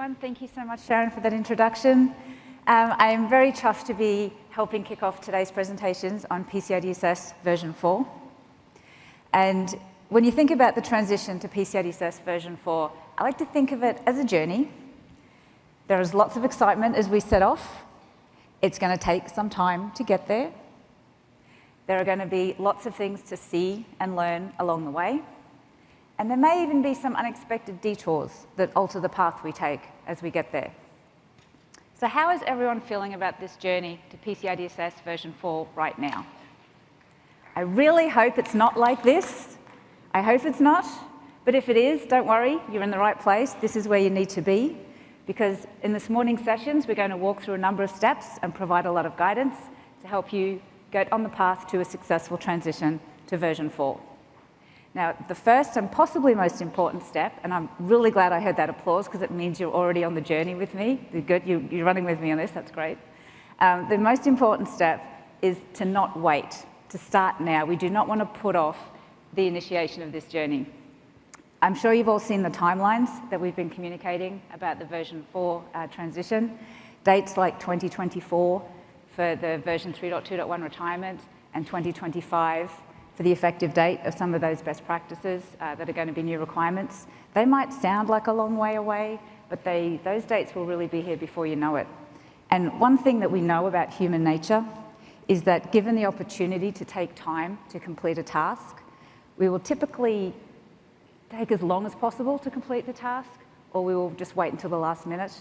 everyone. Thank you so much, Sharon, for that introduction. I am very chuffed to be helping kick off today's presentations on PCI DSS version 4. And when you think about the transition to PCI DSS version 4, I like to think of it as a journey. There is lots of excitement as we set off. It's going to take some time to get there. There are going to be lots of things to see and learn along the way. And there may even be some unexpected detours that alter the path we take as we get there. So how is everyone feeling about this journey to PCI DSS version 4 right now? I really hope it's not like this. I hope it's not. But if it is, don't worry, you're in the right place. This is where you need to be. Because in this morning's sessions, we're going to walk through a number of steps and provide a lot of guidance to help you get on the path to a successful transition to version 4. Now, the first and possibly most important step, and I'm really glad I heard that applause because it means you're already on the journey with me. You're good, you're running with me on this, that's great. The most important step is to not wait, to start now. We do not want to put off the initiation of this journey. I'm sure you've all seen the timelines that we've been communicating about the version 4 transition. Dates like 2024 for the version 3.2.1 retirement and 2025 for the effective date of some of those best practices that are going to be new requirements. They might sound like a long way away, but those dates will really be here before you know it. And one thing that we know about human nature is that given the opportunity to take time to complete a task, we will typically take as long as possible to complete the task, or we will just wait until the last minute,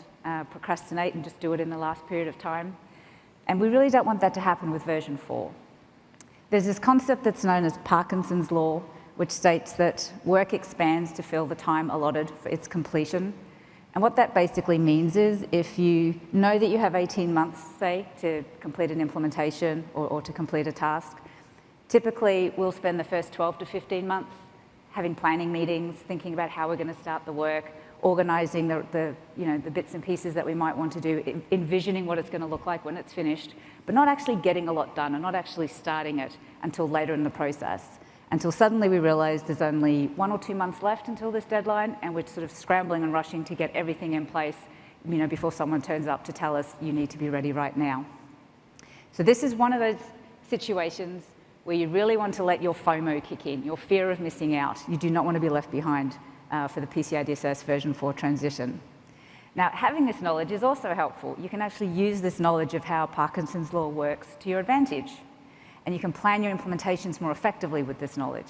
procrastinate and just do it in the last period of time. And we really don't want that to happen with version 4. There's this concept that's known as Parkinson's law, which states that work expands to fill the time allotted for its completion. And what that basically means is if you know that you have 18 months, say, to complete an implementation or to complete a task, typically we'll spend the first 12 to 15 months having planning meetings, thinking about how we're going to start the work, organizing the bits and pieces that we might want to do, envisioning what it's going to look like when it's finished, but not actually getting a lot done and not actually starting it until later in the process, until suddenly we realize there's only 1 or 2 months left until this deadline, and we're sort of scrambling and rushing to get everything in place, before someone turns up to tell us you need to be ready right now. So this is one of those situations where you really want to let your FOMO kick in, your fear of missing out. You do not want to be left behind for the PCI DSS version 4 transition. Now, having this knowledge is also helpful. You can actually use this knowledge of how Parkinson's law works to your advantage, and you can plan your implementations more effectively with this knowledge.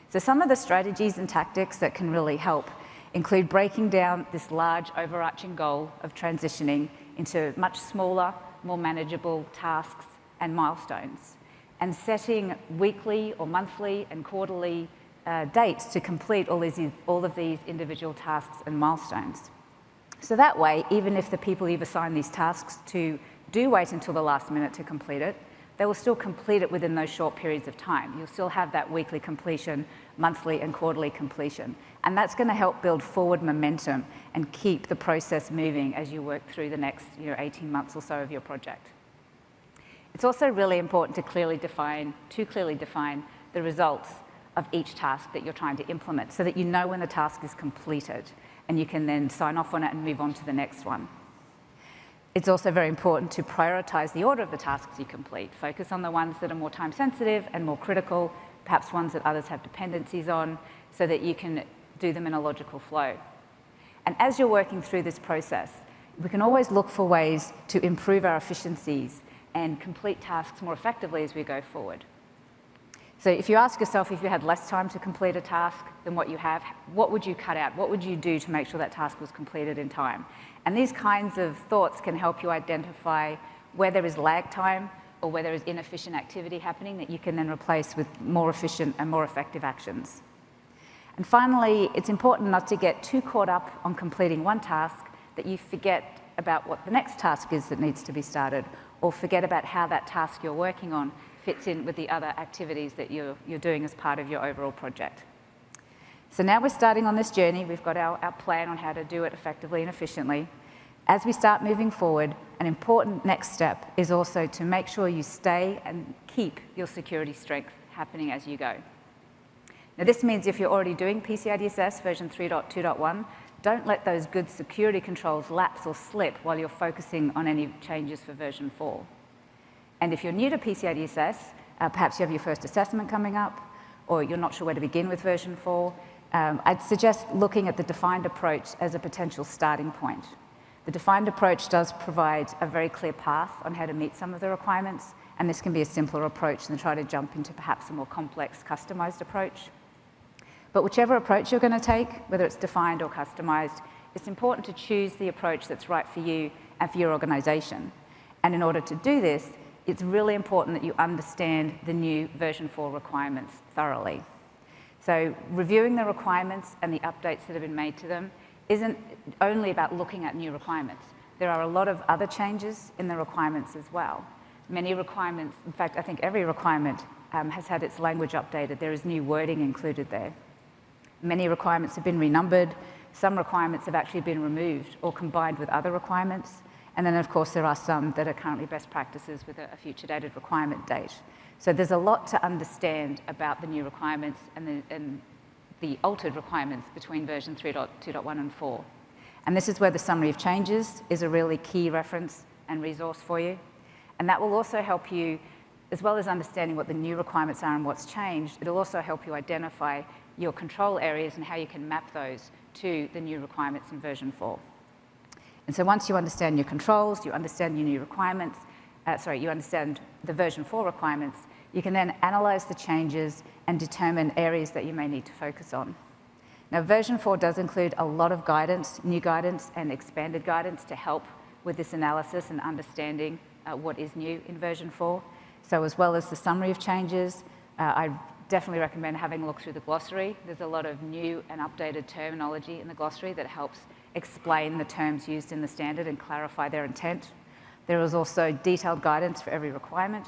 So some of the strategies and tactics that can really help include breaking down this large overarching goal of transitioning into much smaller, more manageable tasks and milestones, and setting weekly or monthly and quarterly dates to complete all of these individual tasks and milestones. So that way, even if the people you've assigned these tasks to do wait until the last minute to complete it, they will still complete it within those short periods of time. You'll still have that weekly completion, monthly and quarterly completion. And that's going to help build forward momentum and keep the process moving as you work through the next 18 months or so of your project. It's also really important to clearly define the results of each task that you're trying to implement so that you know when the task is completed and you can then sign off on it and move on to the next one. It's also very important to prioritize the order of the tasks you complete. Focus on the ones that are more time sensitive and more critical, perhaps ones that others have dependencies on, so that you can do them in a logical flow. And as you're working through this process, we can always look for ways to improve our efficiencies and complete tasks more effectively as we go forward. So if you ask yourself, if you had less time to complete a task than what you have, what would you cut out? What would you do to make sure that task was completed in time? And these kinds of thoughts can help you identify where there is lag time or where there is inefficient activity happening that you can then replace with more efficient and more effective actions. And finally, it's important not to get too caught up on completing one task that you forget about what the next task is that needs to be started, or forget about how that task you're working on fits in with the other activities that you're doing as part of your overall project. So now we're starting on this journey. We've got our plan on how to do it effectively and efficiently. As we start moving forward, an important next step is also to make sure you stay and keep your security strength happening as you go. Now this means if you're already doing PCI DSS version 3.2.1, don't let those good security controls lapse or slip while you're focusing on any changes for version 4. And if you're new to PCI DSS, perhaps you have your first assessment coming up, or you're not sure where to begin with version 4, I'd suggest looking at the defined approach as a potential starting point. The defined approach does provide a very clear path on how to meet some of the requirements, and this can be a simpler approach than try to jump into perhaps a more complex, customized approach. But whichever approach you're going to take, whether it's defined or customized, it's important to choose the approach that's right for you and for your organization. And in order to do this, it's really important that you understand the new version 4 requirements thoroughly. So reviewing the requirements and the updates that have been made to them isn't only about looking at new requirements. There are a lot of other changes in the requirements as well. Many requirements, in fact, I think every requirement has had its language updated. There is new wording included there. Many requirements have been renumbered. Some requirements have actually been removed or combined with other requirements. And then, of course, there are some that are currently best practices with a future dated requirement date. So there's a lot to understand about the new requirements and the altered requirements between version 3.2.1 and 4. And this is where the summary of changes is a really key reference and resource for you. And that will also help you, as well as understanding what the new requirements are and what's changed, it'll also help you identify your control areas and how you can map those to the new requirements in version 4. And so once you understand your controls, you understand your new requirements, you understand the version 4 requirements, you can then analyze the changes and determine areas that you may need to focus on. Now, version 4 does include a lot of guidance, new guidance and expanded guidance to help with this analysis and understanding what is new in version 4. So as well as the summary of changes, I definitely recommend having a look through the glossary. There's a lot of new and updated terminology in the glossary that helps explain the terms used in the standard and clarify their intent. There is also detailed guidance for every requirement.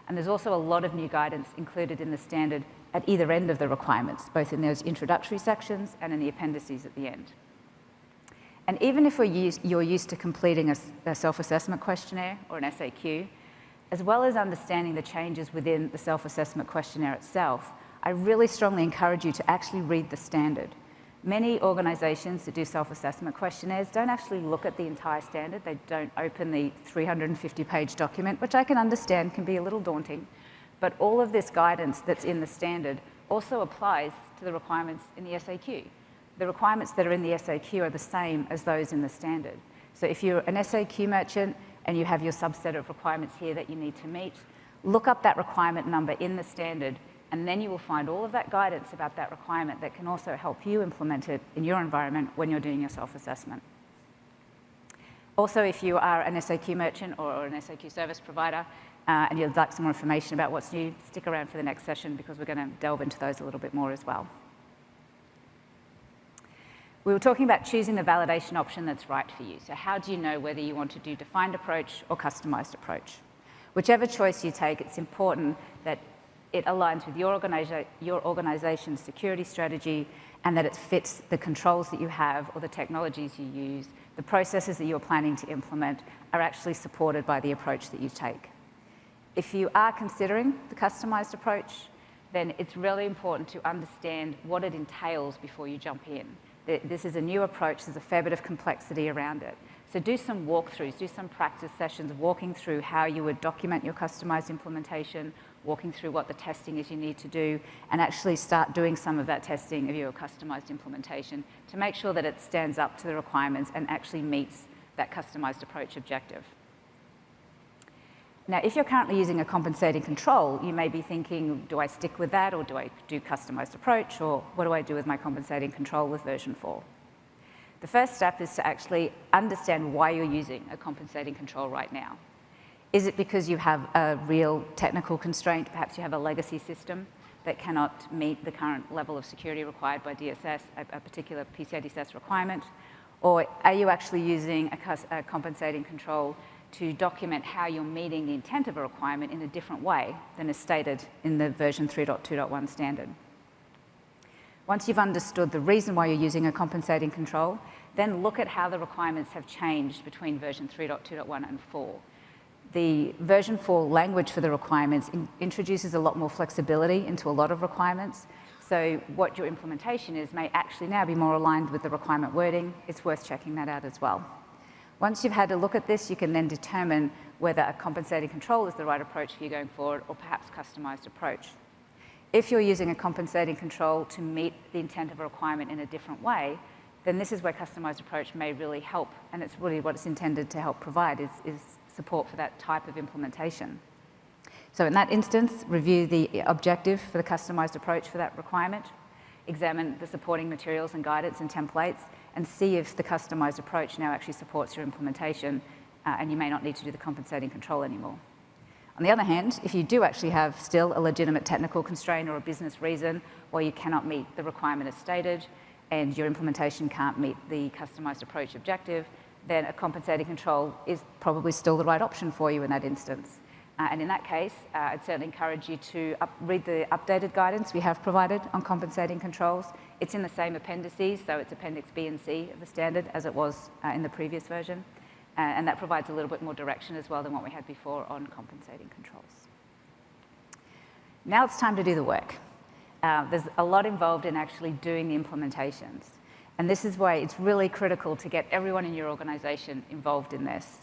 And there's also a lot of new guidance included in the standard at either end of the requirements, both in those introductory sections and in the appendices at the end. And even if you're used to completing a self-assessment questionnaire or an SAQ, as well as understanding the changes within the self-assessment questionnaire itself, I really strongly encourage you to actually read the standard. Many organizations that do self-assessment questionnaires don't actually look at the entire standard. They don't open the 350-page document, which I can understand can be a little daunting. But all of this guidance that's in the standard also applies to the requirements in the SAQ. The requirements that are in the SAQ are the same as those in the standard. So if you're an SAQ merchant and you have your subset of requirements here that you need to meet, look up that requirement number in the standard, and then you will find all of that guidance about that requirement that can also help you implement it in your environment when you're doing your self-assessment. Also, if you are an SAQ merchant or an SAQ service provider and you'd like some more information about what's new, stick around for the next session because we're going to delve into those a little bit more as well. We were talking about choosing the validation option that's right for you. So how do you know whether you want to do defined approach or customized approach? Whichever choice you take, it's important that it aligns with your organization's security strategy and that it fits the controls that you have or the technologies you use, the processes that you're planning to implement are actually supported by the approach that you take. If you are considering the customized approach, then it's really important to understand what it entails before you jump in. This is a new approach, there's a fair bit of complexity around it. So do some walkthroughs, do some practice sessions walking through how you would document your customized implementation, walking through what the testing is you need to do, and actually start doing some of that testing of your customized implementation to make sure that it stands up to the requirements and actually meets that customized approach objective. Now, if you're currently using a compensating control, you may be thinking, do I stick with that or do I do customized approach, or what do I do with my compensating control with version 4? The first step is to actually understand why you're using a compensating control right now. Is it because you have a real technical constraint? Perhaps you have a legacy system that cannot meet the current level of security required by DSS, a particular PCI DSS requirement? Or are you actually using a compensating control to document how you're meeting the intent of a requirement in a different way than is stated in the version 3.2.1 standard? Once you've understood the reason why you're using a compensating control, then look at how the requirements have changed between version 3.2.1 and 4. The version 4 language for the requirements introduces a lot more flexibility into a lot of requirements. So what your implementation is may actually now be more aligned with the requirement wording. It's worth checking that out as well. Once you've had a look at this, you can then determine whether a compensating control is the right approach for you going forward, or perhaps customized approach. If you're using a compensating control to meet the intent of a requirement in a different way, then this is where customized approach may really help, and it's really what it's intended to help provide is support for that type of implementation. So in that instance, review the objective for the customized approach for that requirement, examine the supporting materials and guidance and templates, and see if the customized approach now actually supports your implementation, and you may not need to do the compensating control anymore. On the other hand, if you do actually have still a legitimate technical constraint or a business reason, or you cannot meet the requirement as stated, and your implementation can't meet the customized approach objective, then a compensating control is probably still the right option for you in that instance. And in that case, I'd certainly encourage you to read the updated guidance we have provided on compensating controls. It's in the same appendices, so it's Appendix B and C of the standard as it was in the previous version. And that provides a little bit more direction as well than what we had before on compensating controls. Now it's time to do the work. There's a lot involved in actually doing the implementations. And this is why it's really critical to get everyone in your organization involved in this.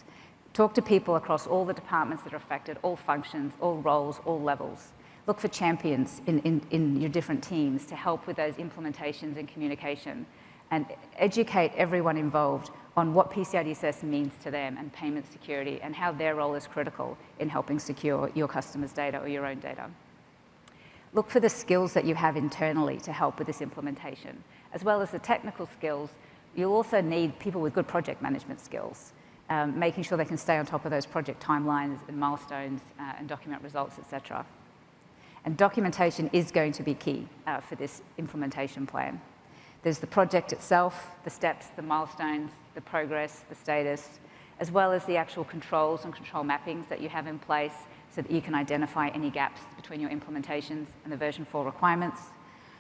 Talk to people across all the departments that are affected, all functions, all roles, all levels. Look for champions in your different teams to help with those implementations and communication, and educate everyone involved on what PCI DSS means to them and payment security and how their role is critical in helping secure your customers' data or your own data. Look for the skills that you have internally to help with this implementation. As well as the technical skills, you'll also need people with good project management skills, making sure they can stay on top of those project timelines and milestones and document results, etc. And documentation is going to be key for this implementation plan. There's the project itself, the steps, the milestones, the progress, the status, as well as the actual controls and control mappings that you have in place so that you can identify any gaps between your implementations and the version 4 requirements.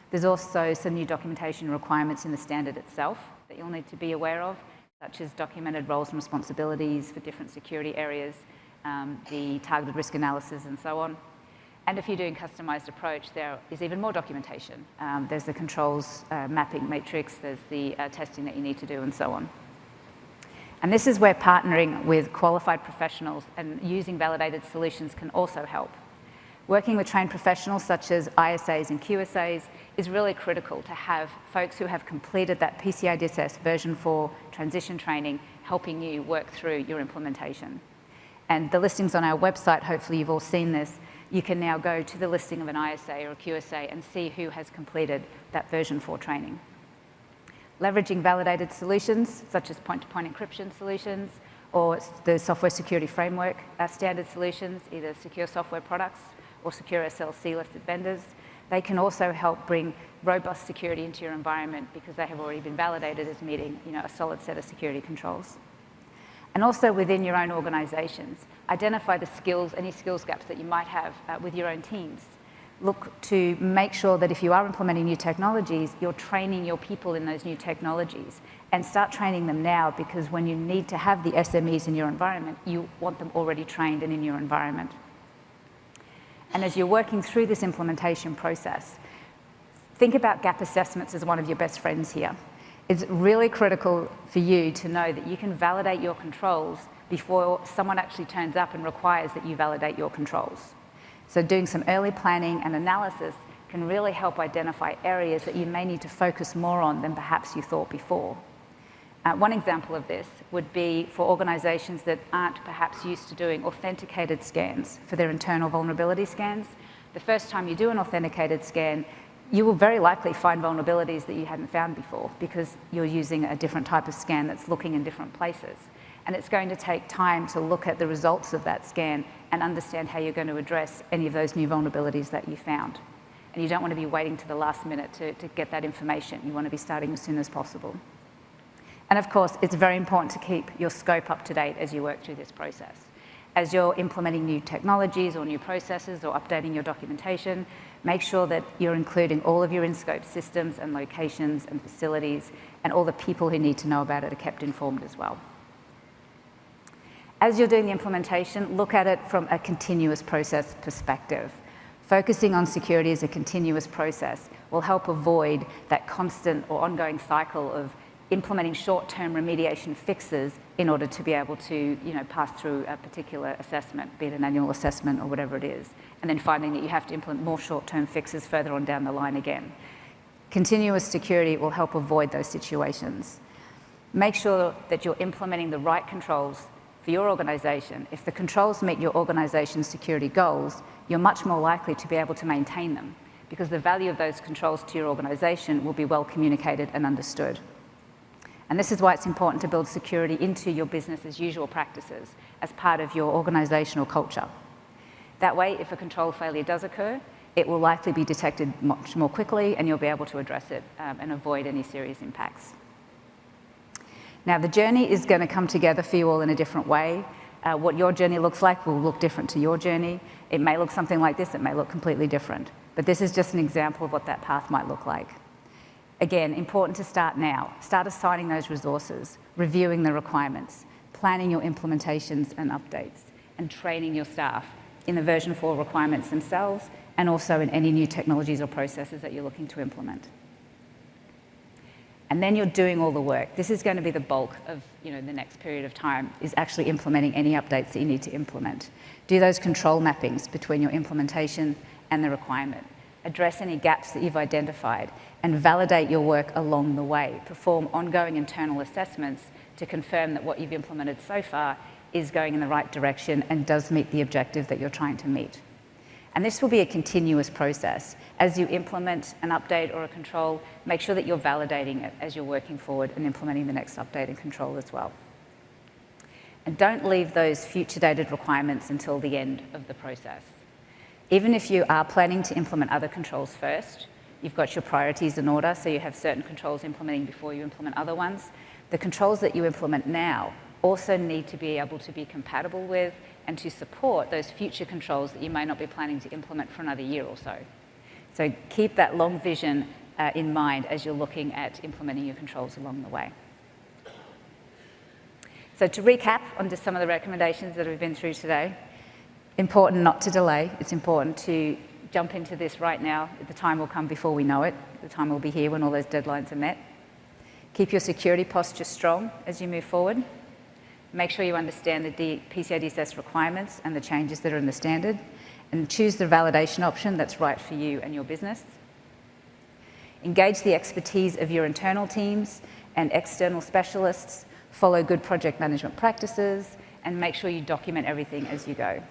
There's also some new documentation requirements in the standard itself that you'll need to be aware of, such as documented roles and responsibilities for different security areas, the targeted risk analysis, and so on. And if you're doing customized approach, there is even more documentation. There's the controls mapping matrix, there's the testing that you need to do, and so on. And this is where partnering with qualified professionals and using validated solutions can also help. Working with trained professionals such as ISAs and QSAs is really critical to have folks who have completed that PCI DSS version 4 transition training helping you work through your implementation. And the listings on our website, hopefully you've all seen this, you can now go to the listing of an ISA or a QSA and see who has completed that version 4 training. Leveraging validated solutions such as point-to-point encryption solutions or the software security framework standard solutions, either secure software products or secure SLC listed vendors, they can also help bring robust security into your environment because they have already been validated as meeting a solid set of security controls. And also within your own organizations, identify the skills, any skills gaps that you might have with your own teams. Look to make sure that if you are implementing new technologies, you're training your people in those new technologies, and start training them now, because when you need to have the SMEs in your environment, you want them already trained and in your environment. And as you're working through this implementation process, think about gap assessments as one of your best friends here. It's really critical for you to know that you can validate your controls before someone actually turns up and requires that you validate your controls. So doing some early planning and analysis can really help identify areas that you may need to focus more on than perhaps you thought before. One example of this would be for organizations that aren't perhaps used to doing authenticated scans for their internal vulnerability scans. The first time you do an authenticated scan, you will very likely find vulnerabilities that you hadn't found before because you're using a different type of scan that's looking in different places. And it's going to take time to look at the results of that scan and understand how you're going to address any of those new vulnerabilities that you found. And you don't want to be waiting to the last minute to get that information. You want to be starting as soon as possible. And of course, it's very important to keep your scope up to date as you work through this process. As you're implementing new technologies or new processes or updating your documentation, make sure that you're including all of your in-scope systems and locations and facilities, and all the people who need to know about it are kept informed as well. As you're doing the implementation, look at it from a continuous process perspective. Focusing on security as a continuous process will help avoid that constant or ongoing cycle of implementing short-term remediation fixes in order to be able to pass through a particular assessment, be it an annual assessment or whatever it is, and then finding that you have to implement more short-term fixes further on down the line again. Continuous security will help avoid those situations. Make sure that you're implementing the right controls for your organization. If the controls meet your organization's security goals, you're much more likely to be able to maintain them because the value of those controls to your organization will be well communicated and understood. And this is why it's important to build security into your business as usual practices as part of your organizational culture. That way, if a control failure does occur, it will likely be detected much more quickly and you'll be able to address it and avoid any serious impacts. Now, the journey is going to come together for you all in a different way. What your journey looks like will look different to your journey. It may look something like this, it may look completely different. But this is just an example of what that path might look like. Again, important to start now. Start assigning those resources, reviewing the requirements, planning your implementations and updates, and training your staff in the version 4 requirements themselves, and also in any new technologies or processes that you're looking to implement. And then you're doing all the work. This is going to be the bulk of the next period of time, is actually implementing any updates that you need to implement. Do those control mappings between your implementation and the requirement. Address any gaps that you've identified and validate your work along the way. Perform ongoing internal assessments to confirm that what you've implemented so far is going in the right direction and does meet the objective that you're trying to meet. And this will be a continuous process. As you implement an update or a control, make sure that you're validating it as you're working forward and implementing the next update and control as well. And don't leave those future dated requirements until the end of the process. Even if you are planning to implement other controls first, you've got your priorities in order, so you have certain controls implementing before you implement other ones. The controls that you implement now also need to be able to be compatible with and to support those future controls that you may not be planning to implement for another year or so. So keep that long vision in mind as you're looking at implementing your controls along the way. So to recap on just some of the recommendations that we've been through today, important not to delay. It's important to jump into this right now. The time will come before we know it. The time will be here when all those deadlines are met. Keep your security posture strong as you move forward. Make sure you understand the PCI DSS requirements and the changes that are in the standard, and choose the validation option that's right for you and your business. Engage the expertise of your internal teams and external specialists. Follow good project management practices, and make sure you document everything as you go.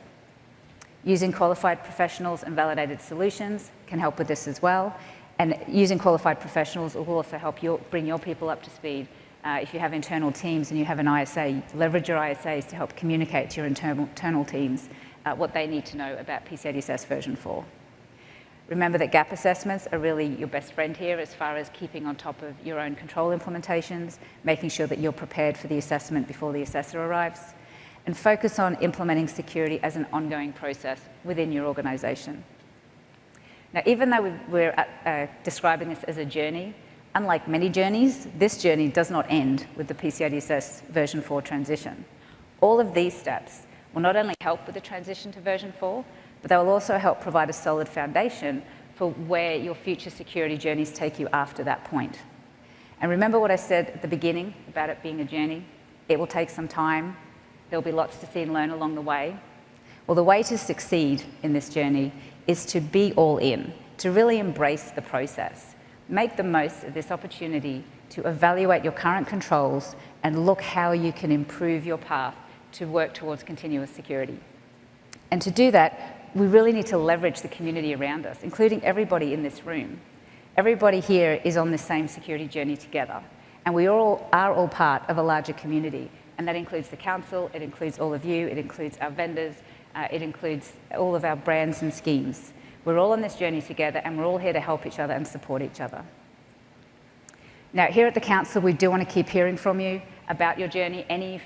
Using qualified professionals and validated solutions can help with this as well. And using qualified professionals will also help bring your people up to speed. If you have internal teams and you have an ISA, leverage your ISAs to help communicate to your internal teams what they need to know about PCI DSS version 4. Remember that gap assessments are really your best friend here as far as keeping on top of your own control implementations, making sure that you're prepared for the assessment before the assessor arrives, and focus on implementing security as an ongoing process within your organization. Now, even though we're describing this as a journey, unlike many journeys, this journey does not end with the PCI DSS version 4 transition. All of these steps will not only help with the transition to version 4, but they will also help provide a solid foundation for where your future security journeys take you after that point. And remember what I said at the beginning about it being a journey? It will take some time. There'll be lots to see and learn along the way. Well, the way to succeed in this journey is to be all in, to really embrace the process. Make the most of this opportunity to evaluate your current controls and look how you can improve your path to work towards continuous security. And to do that, we really need to leverage the community around us, including everybody in this room. Everybody here is on the same security journey together, and we all are all part of a larger community, and that includes the council, it includes all of you, it includes our vendors, it includes all of our brands and schemes. We're all on this journey together, and we're all here to help each other and support each other. Now, here at the council, we do want to keep hearing from you about your journey. Any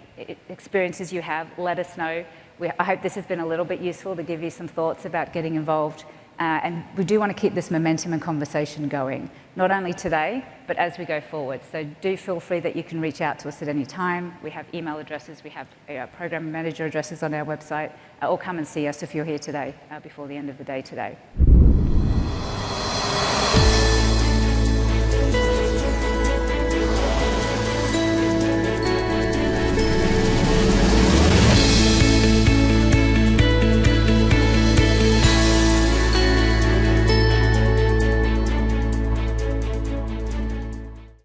experiences you have, let us know. I hope this has been a little bit useful to give you some thoughts about getting involved. And we do want to keep this momentum and conversation going, not only today, but as we go forward. So do feel free that you can reach out to us at any time. We have email addresses, we have program manager addresses on our website, or come and see us if you're here today, before the end of the day today.